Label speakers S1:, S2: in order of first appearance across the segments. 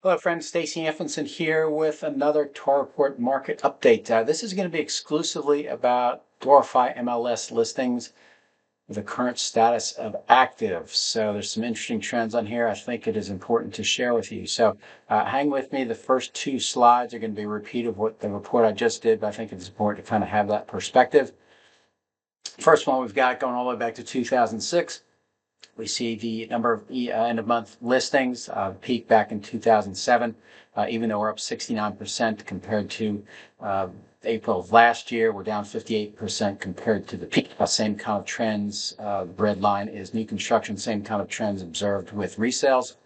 S1: Hello friends, Stacy Anfinson here with another tour report market update. This is going to be exclusively about Dorify MLS listings, the current status of active. So there's some interesting trends on here I think it is important to share with you. So hang with me. The first two slides are going to be a repeat of what the report I just did, but I think it's important to kind of have that perspective. First one we've got going all the way back to 2006. We see the number of end of month listings peak back in 2007, even though we're up 69% compared to April of last year. We're down 58% compared to the peak. Same kind of trends. The red line is new construction, same kind of trends observed with resales.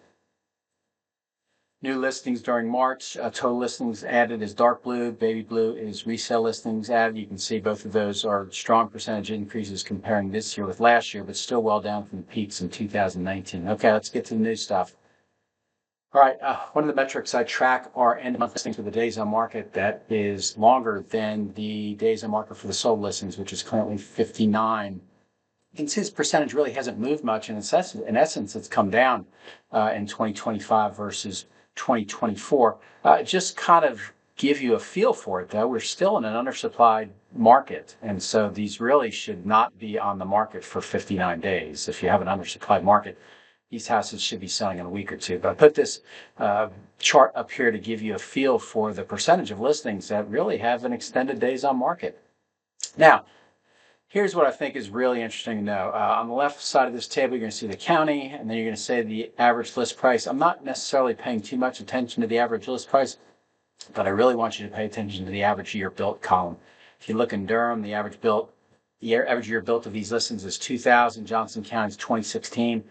S1: New listings during March. Total listings added is dark blue. Baby blue is resale listings added. You can see both of those are strong percentage increases comparing this year with last year, but still well down from the peaks in 2019. Okay, let's get to the new stuff. All right, one of the metrics I track are end of month listings for the days on market. That is longer than the days on market for the sold listings, which is currently 59. You can see this percentage really hasn't moved much. In essence, it's come down in 2025 versus 2024. Just kind of give you a feel for it, though. We're still in an undersupplied market, and so these really should not be on the market for 59 days. If you have an undersupplied market, these houses should be selling in a week or two. But I put this chart up here to give you a feel for the percentage of listings that really have an extended days on market. Now, here's what I think is really interesting to know. On the left side of this table, you're going to see the county, and then you're going to see the average list price. I'm not necessarily paying too much attention to the average list price, but I really want you to pay attention to the average year built column. If you look in Durham, the average year built of these listings is 2000. Johnson County is 2016.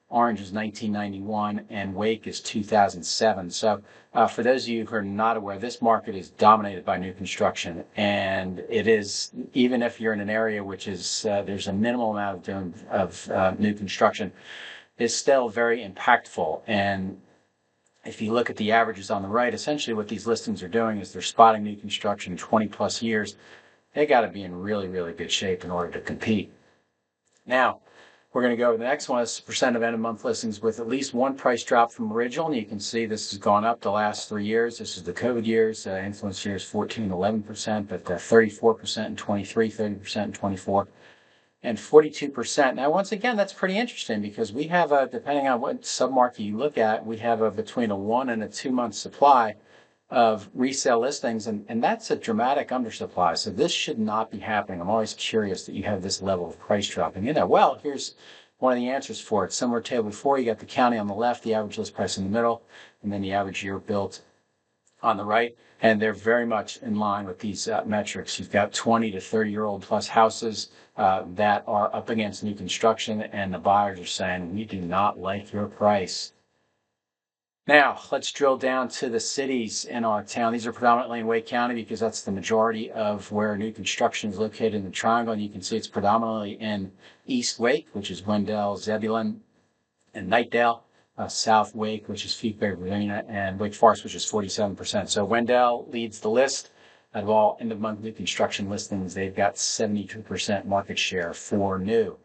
S1: Orange is 1991, and Wake is 2007. So for those of you who are not aware, this market is dominated by new construction, and it is, even if you're in an area which is there's a minimal amount of new construction, is still very impactful. And if you look at the averages on the right, essentially what these listings are doing is they're spotting new construction 20 plus years. They got to be in really, really good shape in order to compete. Now, we're going to go to the next one. Is percent of end of month listings with at least one price drop from original. And you can see this has gone up the last 3 years. This is the COVID years. Influence years 14, 11%, but 34% in 23, 30% in 24, and 42%. Now, once again, that's pretty interesting because we have depending on what submarket you look at, we have between a 1 and a 2 month supply of resale listings, and that's a dramatic undersupply. So this should not be happening. I'm always curious that you have this level of price dropping in there. Well, here's one of the answers for it. Similar table before, you got the county on the left, the average list price in the middle, and then the average year built on the right. And they're very much in line with these metrics. You've got 20 to 30-year-old plus houses that are up against new construction, and the buyers are saying, we do not like your price. Now, let's drill down to the cities in our town. These are predominantly in Wake County because that's the majority of where new construction is located in the triangle. And you can see it's predominantly in East Wake, which is Wendell, Zebulon, and Knightdale. South Wake, which is Fitchburg, Virginia, and Wake Forest, which is 47%. So Wendell leads the list. Out of all end-of-month new construction listings, they've got 72% market share for new.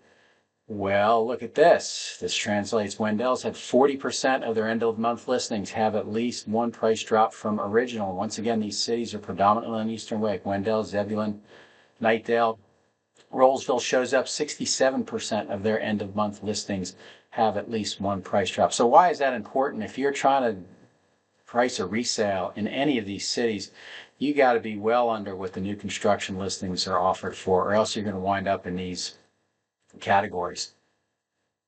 S1: Well, look at this. This translates. Wendell's had 40% of their end-of-month listings have at least one price drop from original. Once again, these cities are predominantly in Eastern Wake. Wendell, Zebulon, Knightdale. Rollsville shows up. 67% of their end-of-month listings have at least one price drop. So why is that important? If you're trying to price a resale in any of these cities, you got to be well under what the new construction listings are offered for, or else you're going to wind up in these categories.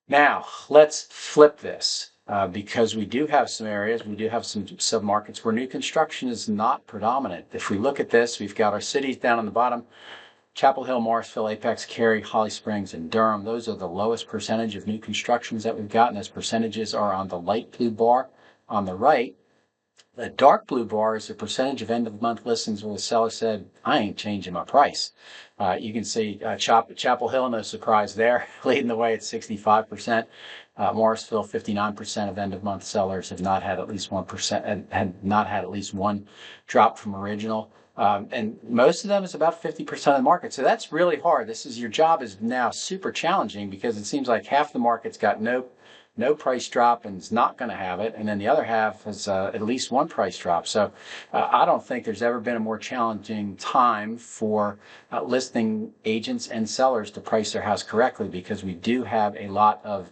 S1: Now, let's flip this because we do have some areas, we do have some submarkets where new construction is not predominant. If we look at this, we've got our cities down on the bottom: Chapel Hill, Morrisville, Apex, Cary, Holly Springs, and Durham. Those are the lowest percentage of new constructions that we've got, and those percentages are on the light blue bar on the right. The dark blue bar is the percentage of end-of-month listings where the seller said, I ain't changing my price. You can see Chapel Hill, no surprise there, leading the way at 65%. Morrisville, 59% of end-of-month sellers have not had at least 1%, had not had at least one drop from original. And most of them is about 50% of the market. So that's really hard. Your job is now super challenging because it seems like half the market's got no no price drop and is not going to have it, and then the other half has at least one price drop. So I don't think there's ever been a more challenging time for listing agents and sellers to price their house correctly, because we do have a lot of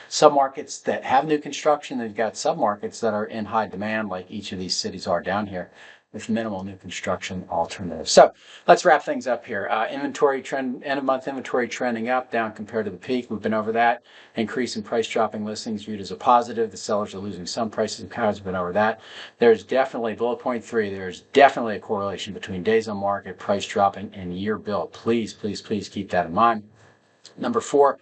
S1: submarkets that have new construction. They've got submarkets that are in high demand, like each of these cities are down here, with minimal new construction alternatives. So let's wrap things up here. Inventory trend, end of month inventory trending up, down compared to the peak. We've been over that. Increase in price dropping listings viewed as a positive. The sellers are losing some prices and cars. Have been over that. There's definitely, bullet point 3, there's definitely a correlation between days on market, price dropping, and year built. Please, please, please keep that in mind. Number 4,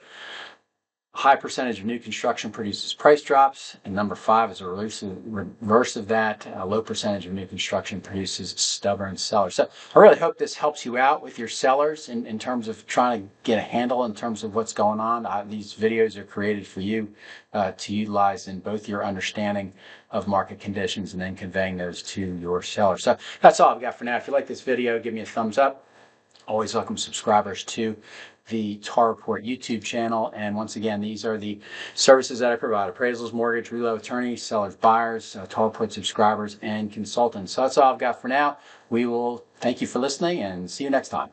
S1: high percentage of new construction produces price drops, and number 5 is a reverse of that. A low percentage of new construction produces stubborn sellers. So I really hope this helps you out with your sellers in terms of trying to get a handle in terms of what's going on. These videos are created for you to utilize in both your understanding of market conditions and then conveying those to your sellers. So that's all I've got for now. If you like this video, give me a thumbs up. Always welcome subscribers to the TAR Report YouTube channel. And once again, these are the services that I provide: appraisals, mortgage, reload attorneys, sellers, buyers, TAR Report subscribers, and consultants. So that's all I've got for now. We will thank you for listening and see you next time.